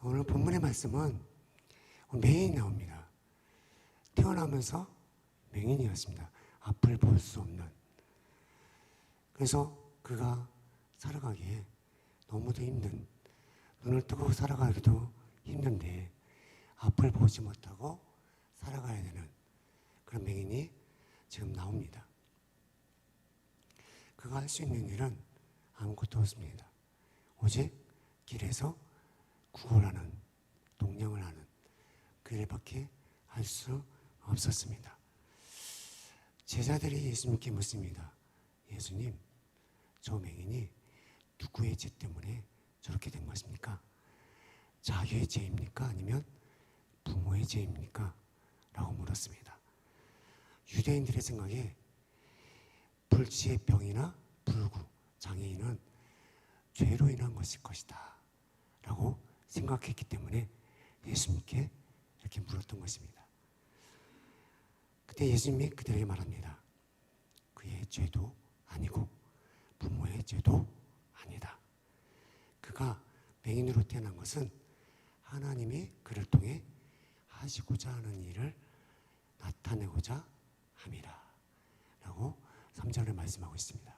오늘 본문의 말씀은 맹인이 나옵니다. 태어나면서 맹인이었습니다. 앞을 볼 수 없는. 그래서 그가 살아가기에 너무도 힘든, 눈을 뜨고 살아가기도 힘든데 앞을 보지 못하고 살아가야 되는 그런 맹인이 지금 나옵니다. 그가 할 수 있는 일은 아무것도 없습니다. 오직 길에서 구걸하는, 동냥을 하는 그 일밖에 할 수 없었습니다. 제자들이 예수님께 묻습니다. 예수님, 저 맹인이 누구의 죄 때문에 저렇게 된 것입니까? 자기의 죄입니까? 아니면 부모의 죄입니까? 라고 물었습니다. 유대인들의 생각에 불치의 병이나 불구, 장애인은 죄로 인한 것일 것이다 라고 생각했기 때문에 예수님께 이렇게 물었던 것입니다. 그때 예수님이 그들에게 말합니다. 그의 죄도 아니고 부모의 죄도 아니다. 그가 맹인으로 태어난 것은 하나님이 그를 통해 하시고자 하는 일을 나타내고자 함이라 라고 3절에 말씀하고 있습니다.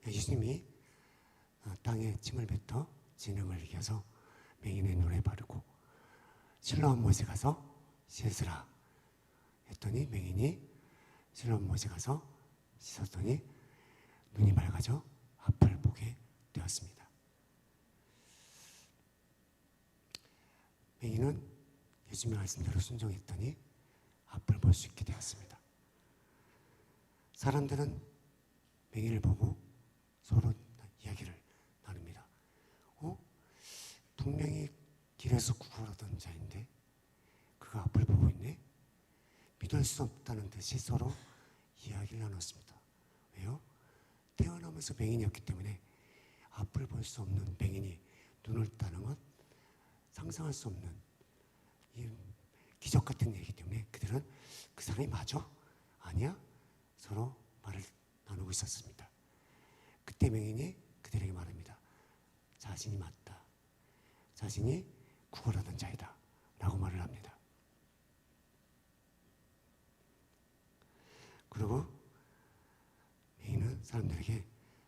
예수님이 땅에 침을 뱉어 진흙을 이겨서 맹인의 눈에 바르고 실로암 못에 가서 씻으라 했더니 맹인이 실로암 못에 가서 씻었더니 눈이 맑아져 앞을 보게 되었습니다. 맹인은 예수님의 말씀대로 순종했더니 앞을 볼 수 있게 되었습니다. 사람들은 맹인을 보고 서로 이야기를 나눕니다. 분명히 길에서 구걸하던 자인데 그가 앞을 보고 있네? 믿을 수 없다는 듯이 서로 이야기를 나눴습니다. 왜요? 태어나면서 맹인이었기 때문에 앞을 볼 수 없는 맹인이 눈을 뜨는 것, 상상할 수 없는 이 기적 같은 얘기이기 때문에 그들은 그 사람이 맞아? 아니야? 서로 말을 나누고 있었습니다. 그때 맹인이 그들에게 말합니다. 자신이 맞다. 자신이 구걸하던 자이다 라고 말을 합니다. 그리고 맹인은 사람들에게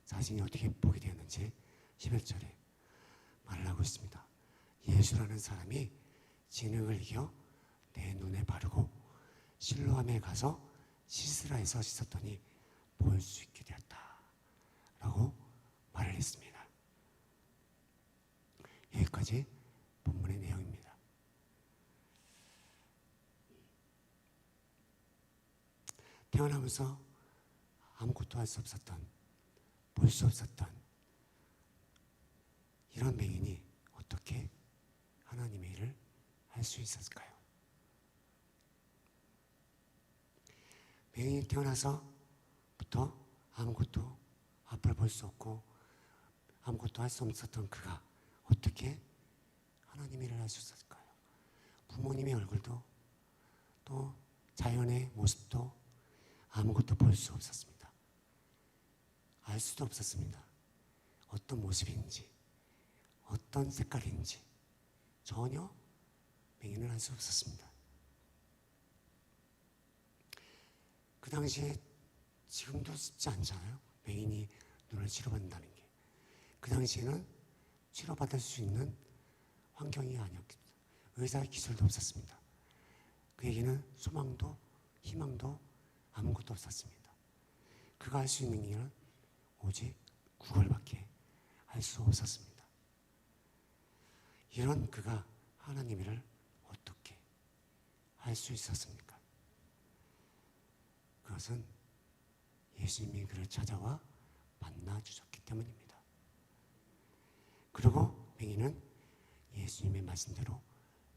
자신이 어떻게 보게 되었는지 11절에 말을 하고 있습니다. 예수라는 사람이 진흙을 이겨 내 눈에 바르고 실로암에 가서 씻으라에서 씻었더니 볼 수 있게 되었다 라고 말을 했습니다. 여기까지 본문의 내용입니다. 태어나면서 아무것도 할 수 없었던, 볼 수 없었던 이런 맹인이 어떻게 하나님의 일을 할 수 있었을까요? 맹인이 태어나서부터 아무것도 앞을 볼 수 없고 아무것도 할 수 없었던 그가 어떻게 하나님의 일을 할 수 있었을까요? 부모님의 얼굴도 또 자연의 모습도 아무것도 볼 수 없었습니다. 알 수도 없었습니다. 어떤 모습인지, 어떤 색깔인지 전혀 맹인을 할 수 없었습니다. 그 당시에 지금도 쉽지 않잖아요. 맹인이 눈을 치료받는다는 게. 그 당시에는 치료받을 수 있는 환경이 아니었기 때문에 의사의 기술도 없었습니다. 그에게는 소망도 희망도 아무것도 없었습니다. 그가 할 수 있는 일은 오직 구걸밖에 할 수 없었습니다. 이런 그가 하나님 일을 어떻게 할 수 있었습니까? 그것은 예수님이 그를 찾아와 만나 주셨기 때문입니다. 그리고 맹인은 예수님의 말씀대로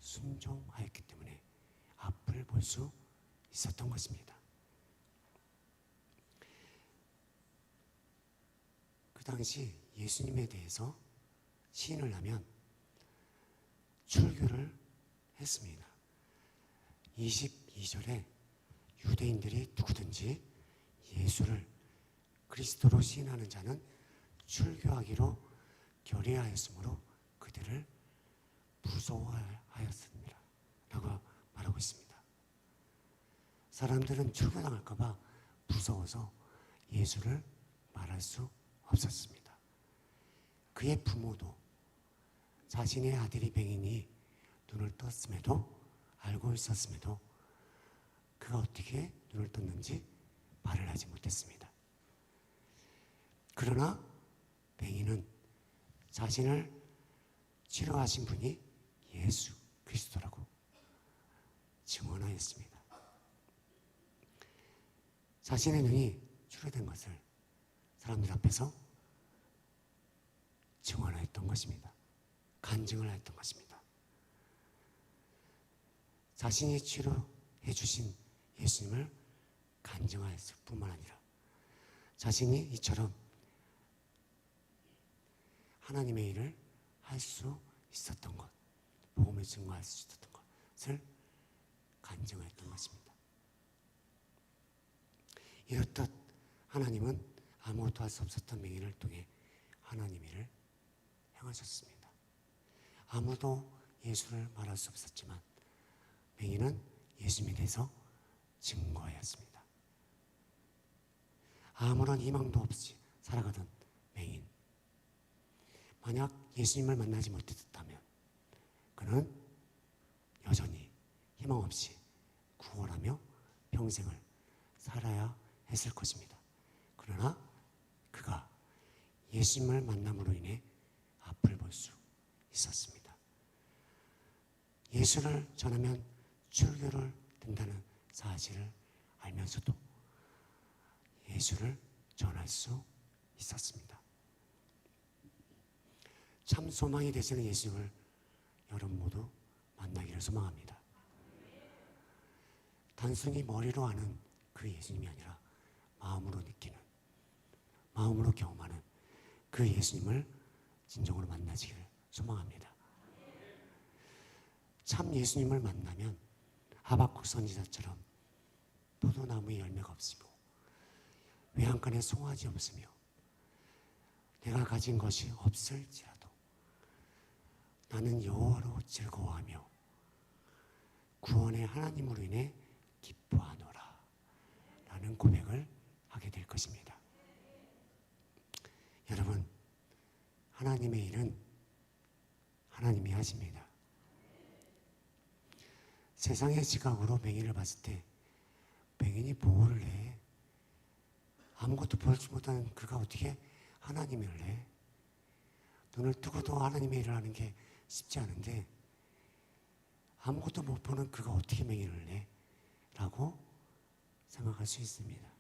순종하였기 때문에 앞을 볼 수 있었던 것입니다. 그 당시 예수님에 대해서 시인을 하면 출교를 했습니다. 22절에 유대인들이 누구든지 예수를 그리스도로 시인하는 자는 출교하기로 결의하였으므로 그들을 무서워하였습니다. 라고 말하고 있습니다. 사람들은 출교당할까 봐 무서워서 예수를 말할 수 없었습니다. 그의 부모도 자신의 아들이 뱅이니 눈을 떴음에도 알고 있었음에도 그가 어떻게 눈을 떴는지 말을 하지 못했습니다. 그러나 뱅이는 자신을 치료하신 분이 예수 그리스도라고 증언하였습니다. 자신의 눈이 치료된 것을 사람들 앞에서 증언하였던 것입니다. 간증을 하였던 것입니다. 자신이 치료해 주신 예수님을 간증하였을 뿐만 아니라 자신이 이처럼 하나님의 일을 할 수 있었던 것, 복음을 증거할 수 있었던 것을 간증했던 것입니다. 이렇듯 하나님은 아무것도 할 수 없었던 맹인을 통해 하나님 일을 행하셨습니다. 아무도 예수를 말할 수 없었지만 맹인은 예수님에 대해서 증거하였습니다. 아무런 희망도 없이 살아가던 맹인, 만약 예수님을 만나지 못했다면 그는 여전히 희망 없이 구걸하며 평생을 살아야 했을 것입니다. 그러나 그가 예수님을 만남으로 인해 앞을 볼 수 있었습니다. 예수를 전하면 출교를 된다는 사실을 알면서도 예수를 전할 수 있었습니다. 참 소망이 되시는 예수를 여러분 모두 만나기를 소망합니다. 단순히 머리로 아는 그 예수님이 아니라 마음으로 느끼는, 마음으로 경험하는 그 예수님을 진정으로 만나시기를 소망합니다. 참 예수님을 만나면 하박국 선지자처럼 포도나무에 열매가 없으며 외양간에 송아지 없으며 내가 가진 것이 없을지라도 나는 여호와로 즐거워하며 구원의 하나님으로 인해 기뻐하노라 라는 고백을 하게 될 것입니다. 여러분, 하나님의 일은 하나님이 하십니다. 세상의 시각으로 맹인을 봤을 때 맹인이 뭐를 해? 아무것도 보지 못하는 그가 어떻게 하나님의 일을 해? 눈을 뜨고도 하나님의 일을 하는 게 쉽지 않은데 아무것도 못 보는 그가 어떻게 맹인을 해? 라고 생각할 수 있습니다.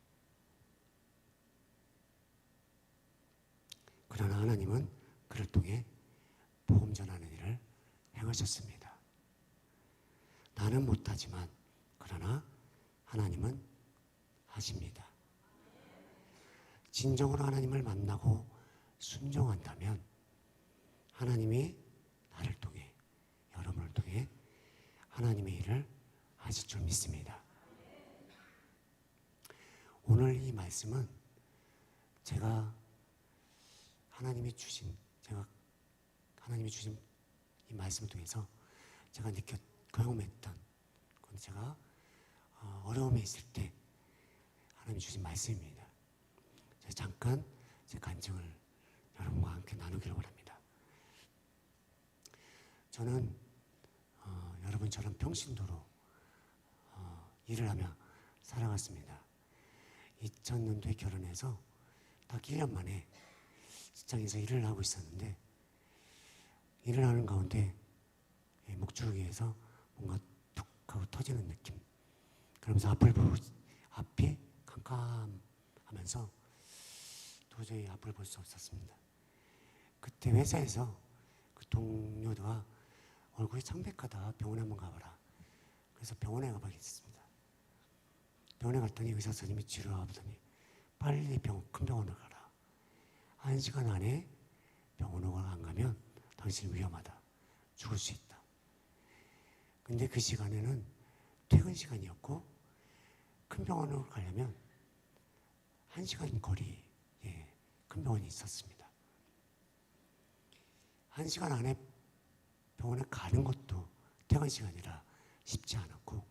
그러나 하나님은 그를 통해 복음 전하는 일을 행하셨습니다. 나는 못하지만 그러나 하나님은 하십니다. 진정으로 하나님을 만나고 순종한다면 하나님이 나를 통해, 여러분을 통해 하나님의 일을 하실 줄 믿습니다. 오늘 이 말씀은 제가 하나님이 주신 이 말씀을 통해서 제가 경험했던, 제가 어려움에 있을 때 하나님이 주신 말씀입니다. 제가 잠깐 제 간증을 여러분과 함께 나누기를 바랍니다. 저는 여러분처럼 평신도로 일을 하며 살아갔습니다. 2000년도에 결혼해서 딱 1년 만에 직장에서 일을 하고 있었는데 일을 하는 가운데 목줄기에서 뭔가 툭 하고 터지는 느낌, 그러면서 앞이 캄캄하면서 도저히 앞을 볼 수 없었습니다. 그때 회사에서 그 동료가 얼굴이 창백하다, 병원에 한번 가봐라. 그래서 병원에 가봐야겠습니다. 병원에 갔더니 의사 선생님이 치료하더니 빨리 큰 병원을 가라. 1시간 안에 병원을 안 가면 당신 위험하다. 죽을 수 있다. 근데 그 시간에는 퇴근 시간이었고 큰 병원으로 가려면 1시간 거리에 큰 병원이 있었습니다. 1시간 안에 병원에 가는 것도 퇴근 시간이라 쉽지 않았고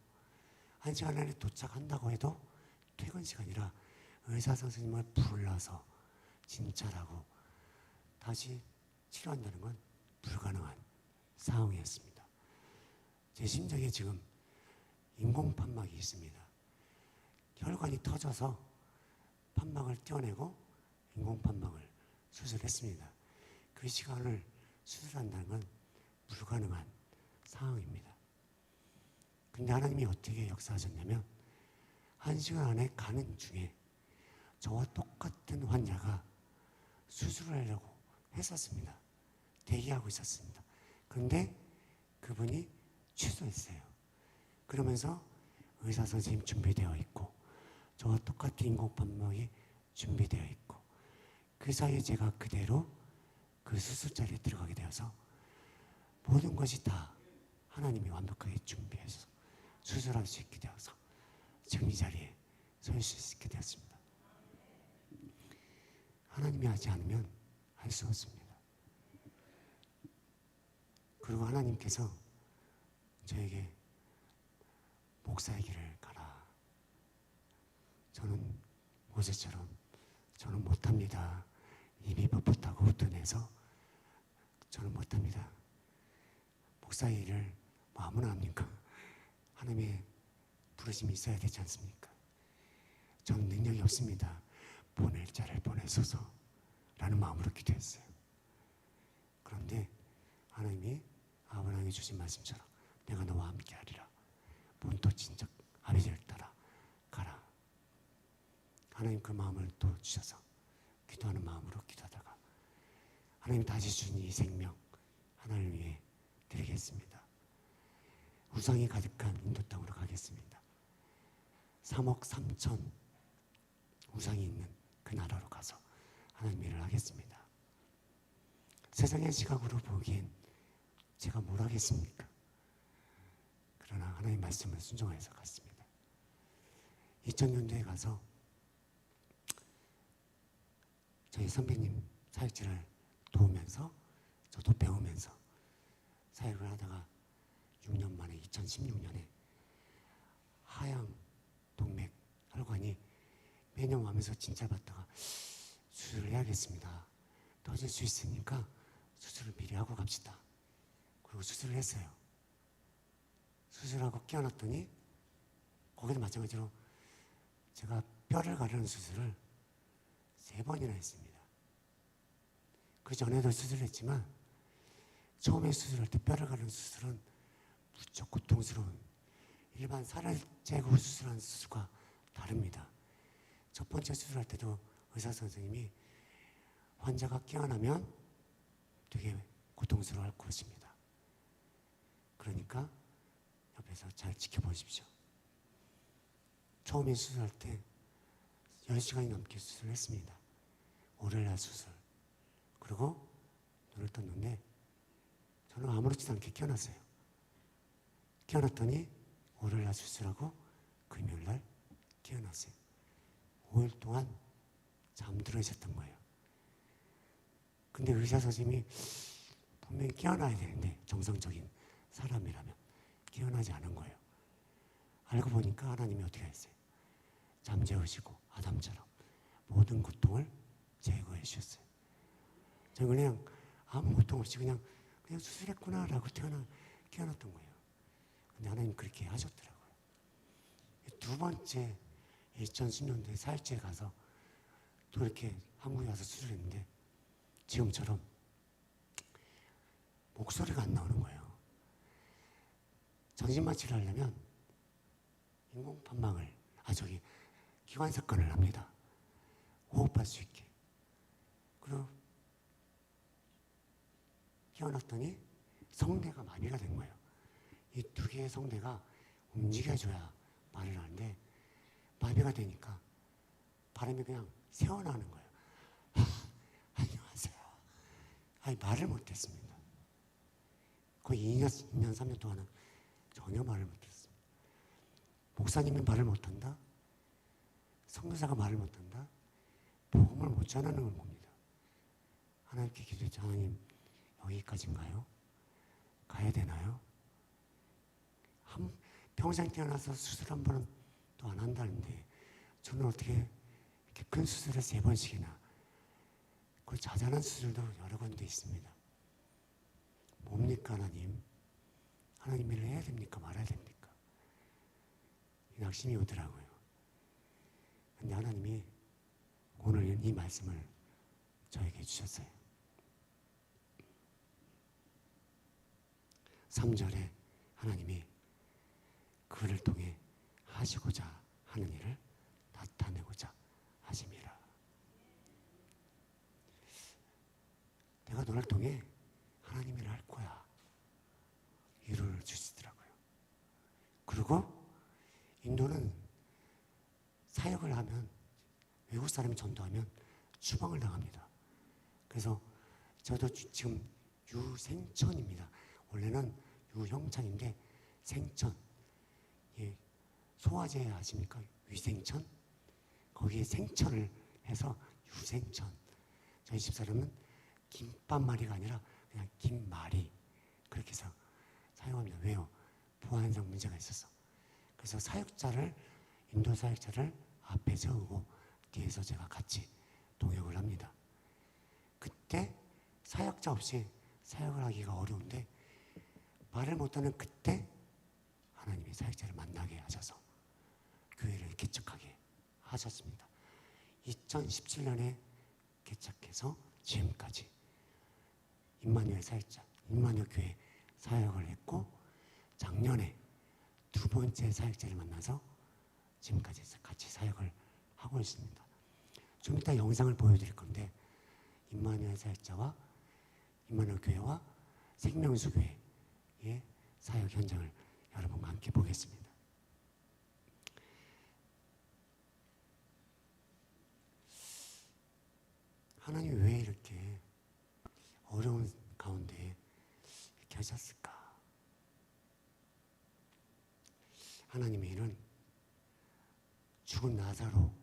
1시간 안에 도착한다고 해도 퇴근 시간이라 의사 선생님을 불러서 진찰하고 다시 치료한다는 건 불가능한 상황이었습니다. 제 심장에 지금 인공판막이 있습니다. 혈관이 터져서 판막을 떼어내고 인공판막을 수술했습니다. 그 시간을 수술한다는 건 불가능한 상황입니다. 근데 하나님이 어떻게 역사하셨냐면 1시간 안에 가는 중에 저와 똑같은 환자가 수술을 하려고 했었습니다. 대기하고 있었습니다. 그런데 그분이 취소했어요. 그러면서 의사 선생님 준비되어 있고 저와 똑같은 인공판막이 준비되어 있고 그 사이에 제가 그대로 그 수술자리에 들어가게 되어서 모든 것이 다 하나님이 완벽하게 준비해서 수술할 수 있게 되어서 지금 이 자리에 설 수 있게 되었습니다. 하나님이 하지 않으면 할 수 없습니다. 그리고 하나님께서 저에게 목사의 길을 가라. 저는 모세처럼 저는 못합니다. 입이 뻣뻣하고 후둔해서 저는 못합니다. 목사의 일을 뭐 아무나 합니까? 하나님의 부르심이 있어야 되지 않습니까? 저는 능력이 없습니다. 보낼 자를 보내소서 라는 마음으로 기도했어요. 그런데 하나님이 아브라함이 주신 말씀처럼 내가 너와 함께 하리라. 본토 친척 아비들을 따라 가라. 하나님 그 마음을 또 주셔서 기도하는 마음으로 기도하다가 하나님 다시 주신 이 생명 하나님을 위해 드리겠습니다. 우상이 가득한 인도 땅으로 가겠습니다. 3억 3천 우상이 있는 그 나라로 가서 하나님 일을 하겠습니다. 세상의 시각으로 보기엔 제가 뭘 하겠습니까? 그러나 하나님 말씀을 순종해서 갔습니다. 2000년도에 가서 저희 선배님 사역지를 도우면서 저도 배우면서 사역을 하다가 6년 만에 2016년에 하양 동맥 혈관이 매년 오면서 진찰받다가 수술을 해야겠습니다. 터질 수 있으니까 수술을 미리 하고 갑시다. 그리고 수술을 했어요. 수술하고 깨어났더니 거기도 마찬가지로 제가 뼈를 가르는 수술을 3번이나 했습니다. 그 전에도 수술했지만 처음에 수술할 때 뼈를 가르는 수술은 무척 고통스러운 일반 살을 째고 수술하는 수술과 다릅니다. 첫 번째 수술할 때도 의사 선생님이 환자가 깨어나면 되게 고통스러워할 것입니다. 그러니까 옆에서 잘 지켜보십시오. 처음에 수술할 때 10시간이 넘게 수술을 했습니다. 오렐라 수술. 그리고 눈을 떴는데 저는 아무렇지도 않게 깨어났어요. 깨어났더니 오렐라 수술하고 금요일날 깨어났어요. 5일 동안 잠들어 있었던 거예요. 근데 의사 선생님이 분명히 깨어나야 되는데 정상적인 사람이라면 깨어나지 않은 거예요. 알고 보니까 하나님이 어떻게 했어요? 잠재우시고 아담처럼 모든 고통을 제거해 주셨어요. 저는 그냥 아무 고통 없이 그냥 수술했구나라고 깨어났던 거예요. 근데 하나님 그렇게 하셨더라고요. 두 번째 2010년도에 사일주에 가서 또 이렇게 한국에 와서 수술했는데 지금처럼 목소리가 안 나오는 거예요. 정신마취를 하려면 인공판막을 기관석관을 합니다. 호흡할 수 있게. 그리고 깨어났더니 성대가 마비가 된 거예요. 이 두 개의 성대가 움직여줘야 말을 하는데 마비가 되니까 발음이 그냥 새어나오는 거예요. 안녕하세요. 말을 못했습니다. 거의 2년, 3년 동안은 전혀 말을 못했습니다. 목사님이 말을 못한다? 선교사가 말을 못한다? 복음을 못 전하는 겁니다. 하나님께 기도했죠. 하나님, 거기까지인가요? 가야 되나요? 평생 태어나서 수술 한 번은 또 안 한다는데 저는 어떻게 이렇게 큰 수술을 3번씩이나, 그 자잘한 수술도 여러 군데 있습니다. 뭡니까 하나님? 하나님 일을 해야 됩니까? 말아야 됩니까? 이 낙심이 오더라고요. 근데 하나님이 오늘 이 말씀을 저에게 주셨어요. 3절에 하나님이 그를 통해 하시고자 하는 일을 나타내고자 하심이라. 내가 너를 통해 하나님 일을 할 거야. 위로를 주시더라고요. 그리고 인도는 사역을 하면, 외국 사람이 전도하면 추방을 당합니다. 그래서 저도 지금 유생천입니다. 원래는 유형창인데 생천, 예, 소화제 아십니까? 위생천? 거기에 생천을 해서 유생천. 저희 집사람은 김밥말이가 아니라 그냥 김말이, 그렇게 해서 사용합니다. 왜요? 보안상 문제가 있어서. 그래서 사역자를, 인도 사역자를 앞에 세우고 뒤에서 제가 같이 동역을 합니다. 그때 사역자 없이 사역을 하기가 어려운데, 말을 못하는 그때 하나님이 사역자를 만나게 하셔서 교회를 개척하게 하셨습니다. 2017년에 개척해서 지금까지 임마누엘 사역자, 임마누엘 교회 사역을 했고, 작년에 2번째 사역자를 만나서 지금까지 같이 사역을 하고 있습니다. 좀 이따 영상을 보여드릴 건데, 임마누엘 사역자와 임마누엘 교회와 생명수 교회의 사역 현장을 여러분과 함께 보겠습니다. 하나님이 왜 이렇게 어려운 가운데 이렇게 하셨을까? 하나님의 일은 죽은 나사로,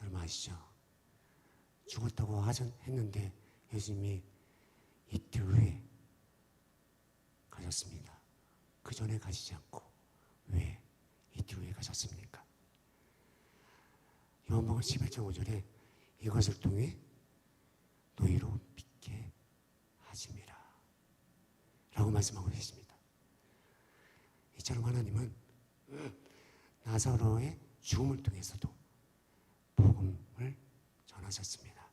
여러분 아시죠? 죽었다고 했는데 예수님이 이틀 후에 가셨습니다. 그 전에 가시지 않고 왜 이틀 후에 가셨습니까? 요한복음 11장 5절에 이것을 통해 너희로 믿게 하심이라 라고 말씀하고 계십니다. 이처럼 하나님은 나사로의 죽음을 통해서도 복음을 전하셨습니다.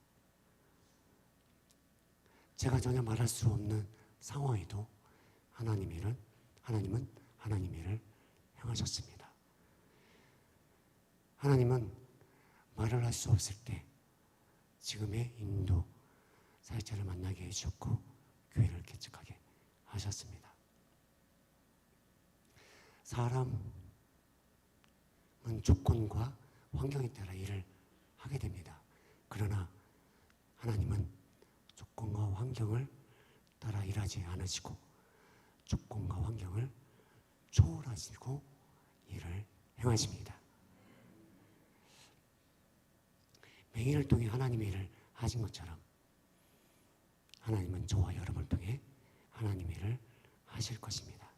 제가 전혀 말할 수 없는 상황에도 하나님은 하나님의 일을 행하셨습니다. 하나님은 말을 할 수 없을 때 지금의 인도 사역자를 만나게 해주셨고 교회를 개척하게 하셨습니다. 사람은 조건과 환경에 따라 일을 하게 됩니다. 그러나 하나님은 조건과 환경을 따라 일하지 않으시고 조건과 환경을 초월하시고 일을 행하십니다. 맹인을 통해 하나님의 일을 하신 것처럼 하나님은 저와 여러분을 통해 하나님의 일을 하실 것입니다.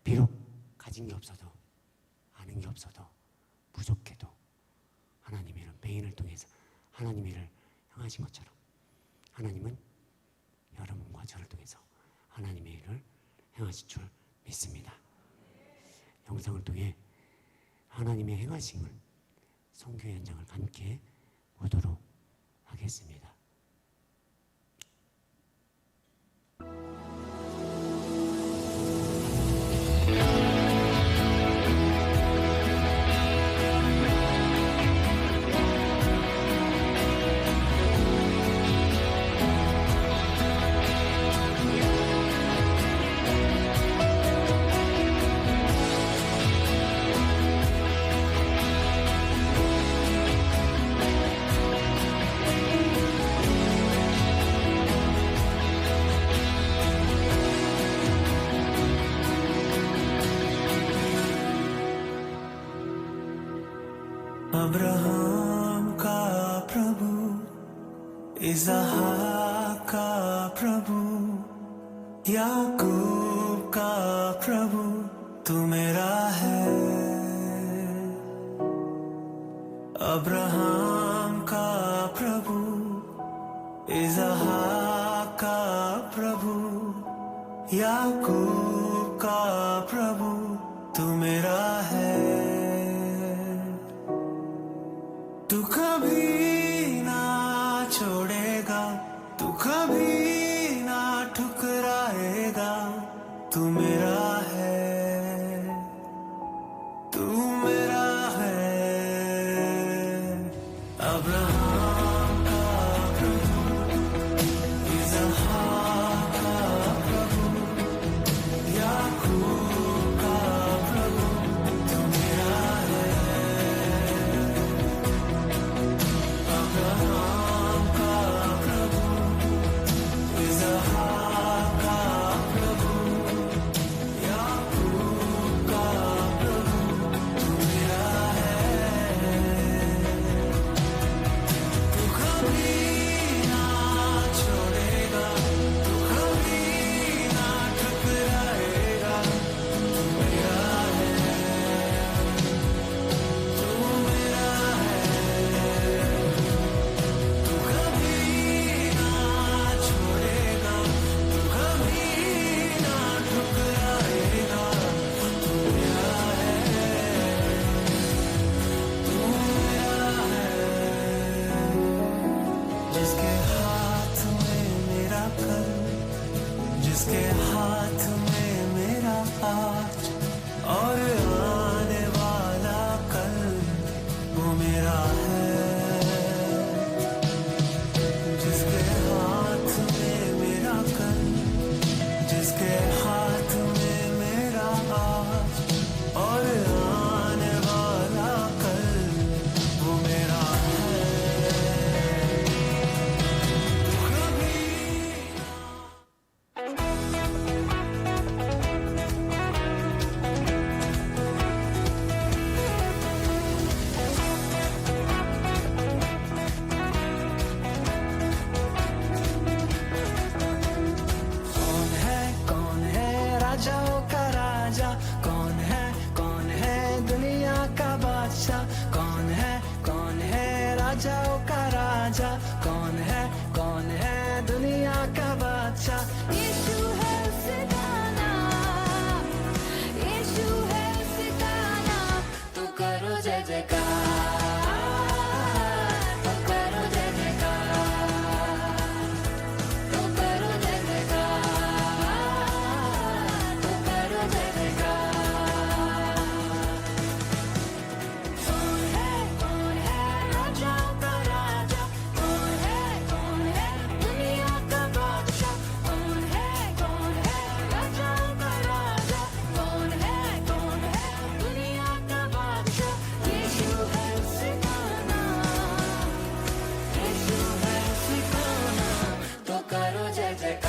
비록 가진 게 없어도, 아는 게 없어도, 부족해도 하나님의 일은 맹인을 통해서 하나님의 일을 행하신 것처럼 하나님은 여러분과 저를 통해서 하나님의 일을 행하실 줄 믿습니다. 영상을 통해 하나님의 행하심을 선교 현장을 함께 보도록 하겠습니다. अब्राहम का प्रभु, इसहाक का प्रभु, याकूब का प्रभु तू मेरा है। अब्राहम का प्रभु, इसहाक का प्रभु, याकूब का प्रभु तू मेरा है। तू कभी ना छोड़ेगा, तू कभी ना ठुकराएगा, तू मेरा है, तू मेरा है। अब्राहम का प्रभु, इसहाक का प्रभु, याकूब का प्रभु तू मेरा है। अब्राहम का प्रभु, इसहाक का प्रभु, याकूब का प्रभु तू मेरा है। तू कभी ना छोड़ेगा, तू कभी ना ठुकराएगा, तू मेरा है, तू मेरा है। तू कभी ना छोड़ेगा, तू कभी ना ठुकराएगा, तू मेरा है, तू मेरा है। जिसके हाथ में मेरा कल, जिसके हाथ में मेरा आज और आने वाला कल, वो मेरा है। जिसके हाथ में मेरा कल, जिसके हाथ में मेरा आज और आने वाला कल, वो मेरा है। तू कभी कौन है राजाओं का राजा, कौन है दुनिया का बादशाह, कौन है राजाओं का राजा, कौन है दुनिया का बादशाह। यीशु है सिताना, यीशु है सिताना, तू करो जय जयकार, तू करो जय जयकार, तू करो जय जयकार, तू करो जय जयकार। कौन है राजाओं का राजा, कौन है दुनिया का बादशाह, कौन है राजाओं का राजा, कौन है दुनिया का बादशाह। यीशु है सिताना, यीशु है सिताना, तो करो जय जयकार।